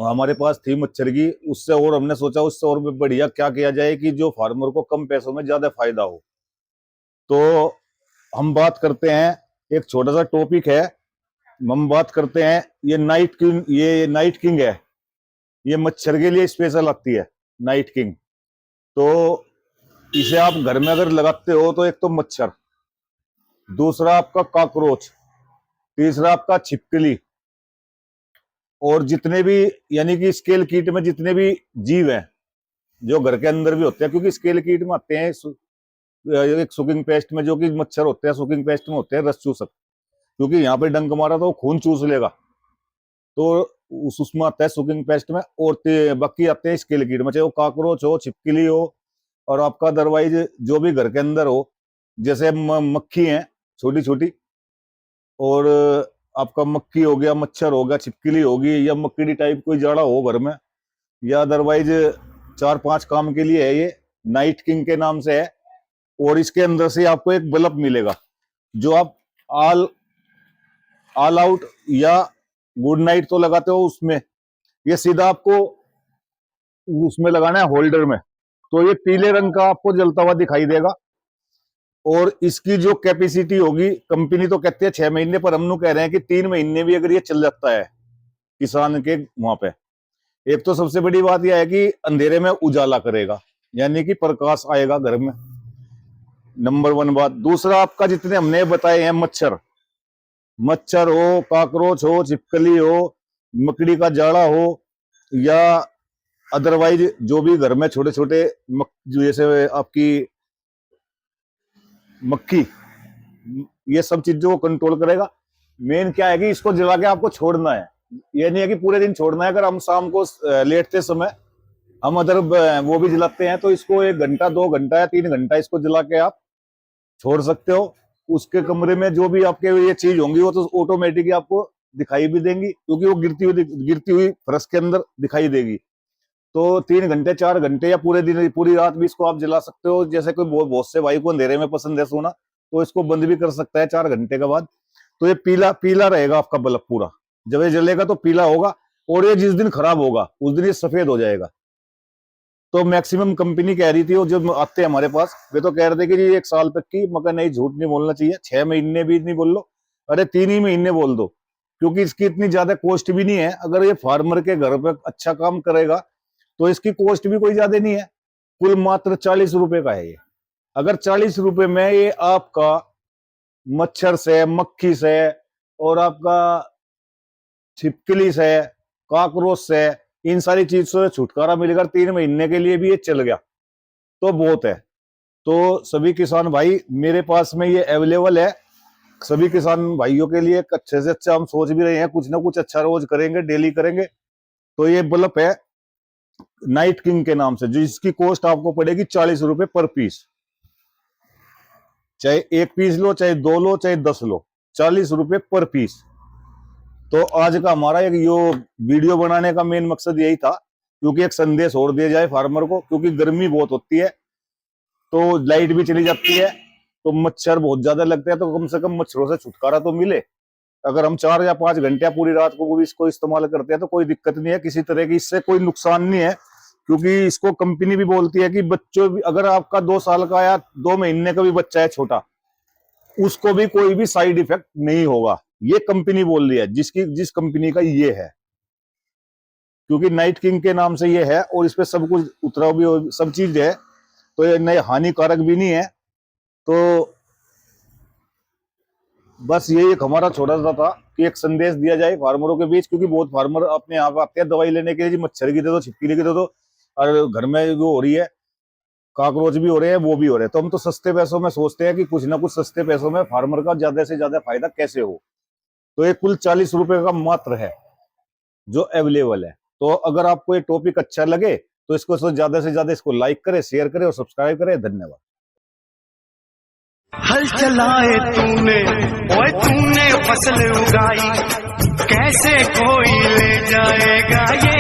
हमारे पास थी मच्छर की, उससे और हमने सोचा उससे और भी बढ़िया क्या किया जाए कि जो फार्मर को कम पैसों में ज्यादा फायदा हो। तो हम बात करते हैं, एक छोटा सा टॉपिक है, हम बात करते हैं ये नाइट किंग। ये नाइट किंग है, ये मच्छर के लिए स्पेशल आती है नाइट किंग। तो इसे आप घर में अगर लगाते हो तो एक तो मच्छर, दूसरा आपका कॉकरोच, तीसरा आपका छिपकली, और जितने भी यानी कि स्केल कीट में जितने भी जीव हैं जो घर के अंदर भी होते हैं, क्योंकि स्केल कीट में आते हैं एक सुकिंग पेस्ट में, जो कि मच्छर होते हैं सुकिंग पेस्ट में होते हैं रस चूसक, क्योंकि यहाँ पे डंक मारा तो वो खून चूस लेगा, तो उसमें आता है सुकिंग पेस्ट में। और बाकी आते हैं स्केल कीट में, चाहे वो कॉकरोच हो, छिपकली हो, और आपका अदरवाइज जो भी घर के अंदर हो, जैसे मक्खी है छोटी छोटी, और आपका मक्खी हो गया, मच्छर हो गया, छिपकली होगी, या मक्खी टाइप कोई जाड़ा हो घर में, या अदरवाइज 4-5 काम के लिए है। ये नाइट किंग के नाम से है, और इसके अंदर से आपको एक बल्ब मिलेगा जो आप ऑल आउट या गुड नाइट तो लगाते हो उसमें, ये सीधा आपको उसमें लगाना है होल्डर में। तो ये पीले रंग का आपको जलता हुआ दिखाई देगा, और इसकी जो कैपेसिटी होगी, कंपनी तो कहती है 6 महीने, पर हम लोग कह रहे हैं कि 3 महीने भी अगर ये चल जाता है किसान के वहां पे। एक तो सबसे बड़ी बात यह है कि अंधेरे में उजाला करेगा, यानी कि प्रकाश आएगा घर में, नंबर 1 बात। दूसरा, आपका जितने हमने बताए हैं मच्छर हो, कॉकरोच हो, छिपकली हो, मकड़ी का जाड़ा हो, या अदरवाइज जो भी घर में छोटे छोटे जैसे आपकी मक्खी, ये सब चीजों को कंट्रोल करेगा। मेन क्या है कि इसको जला के आपको छोड़ना है, ये नहीं है कि पूरे दिन छोड़ना है। अगर हम शाम को लेटते समय हम अदर वो भी जलाते हैं, तो इसको 1 घंटा 2 घंटा या 3 घंटा इसको जला के आप छोड़ सकते हो। उसके कमरे में जो भी आपके ये चीज होंगी वो तो ऑटोमेटिकली आपको दिखाई भी देंगी, क्योंकि वो गिरती हुई फर्श के अंदर दिखाई देगी। तो 3 घंटे 4 घंटे या पूरे दिन पूरी रात भी इसको आप जला सकते हो। जैसे कोई बहुत से भाई को अंधेरे में पसंद है सोना, तो इसको बंद भी कर सकता है 4 घंटे के बाद। तो ये पीला पीला रहेगा आपका बल्ब पूरा, जब ये जलेगा तो पीला होगा, और ये जिस दिन खराब होगा उस दिन ये सफेद हो जाएगा। तो मैक्सिमम कंपनी कह रही थी, वो जो आते हैं हमारे पास वे तो कह रहे थे कि जी 1 साल तक की, मगर नहीं, झूठ नहीं बोलना चाहिए। 6 महीने भी नहीं बोल लो, अरे 3 ही महीने बोल दो, क्योंकि इसकी इतनी ज्यादा कॉस्ट भी नहीं है। अगर ये फार्मर के घर पे अच्छा काम करेगा तो इसकी कॉस्ट भी कोई ज्यादा नहीं है, कुल मात्र 40 रुपए का है ये। अगर 40 रुपए में ये आपका मच्छर से, मक्खी से, और आपका छिपकली से, कॉकरोच से, इन सारी चीज से छुटकारा मिलेगा 3 महीने के लिए भी ये चल गया तो बहुत है। तो सभी किसान भाई, मेरे पास में ये अवेलेबल है। सभी किसान भाइयों के लिए एक अच्छे से अच्छा हम सोच भी रहे हैं, कुछ ना कुछ अच्छा रोज करेंगे, डेली करेंगे। तो ये बल्ब है नाइट किंग के नाम से, जिसकी कॉस्ट आपको पड़ेगी 40 रुपए पर पीस। चाहे 1 पीस लो, चाहे 2 लो, चाहे 10 लो, 40 रुपए पर पीस। तो आज का हमारा एक यो वीडियो बनाने का मेन मकसद यही था, क्योंकि एक संदेश और दिया जाए फार्मर को, क्योंकि गर्मी बहुत होती है, तो लाइट भी चली जाती है, तो मच्छर बहुत ज्यादा लगते हैं, तो कम से कम मच्छरों से छुटकारा तो मिले। अगर हम 4 या 5 घंटे पूरी रात को भी इसको इस्तेमाल करते हैं तो कोई दिक्कत नहीं है, किसी तरह की इससे कोई नुकसान नहीं है। क्योंकि इसको कंपनी भी बोलती है कि बच्चों भी, अगर आपका 2 साल का या 2 महीने का भी बच्चा है छोटा, उसको भी कोई भी साइड इफेक्ट नहीं होगा। ये कंपनी बोल रही है, जिस कंपनी का ये है, क्योंकि नाइट किंग के नाम से ये है, और इस पे सब कुछ उतरा भी सब चीज है, तो ये नए हानिकारक भी नहीं है। तो बस यही एक हमारा छोटा सा था कि एक संदेश दिया जाए फार्मरों के बीच, क्योंकि बहुत फार्मर अपने आप आते हैं दवाई लेने के लिए, मच्छर की दे दो, छिपकली की दे दो, और घर में वो हो रही है, कॉकरोच भी हो रहे हैं, वो भी हो रहे हैं। तो हम तो सस्ते पैसों में सोचते हैं कि कुछ ना कुछ सस्ते पैसों में फार्मर का ज्यादा से ज्यादा फायदा कैसे हो। तो ये कुल 40 रुपए का मात्र है जो अवेलेबल है। तो अगर आपको ये टॉपिक अच्छा लगे तो इसको ज्यादा से ज्यादा इसको लाइक करें, शेयर करें और सब्सक्राइब करें। धन्यवाद। हल चलाए तूने, ओए तूने फसल उगाई, कैसे कोई ले जाएगा ये।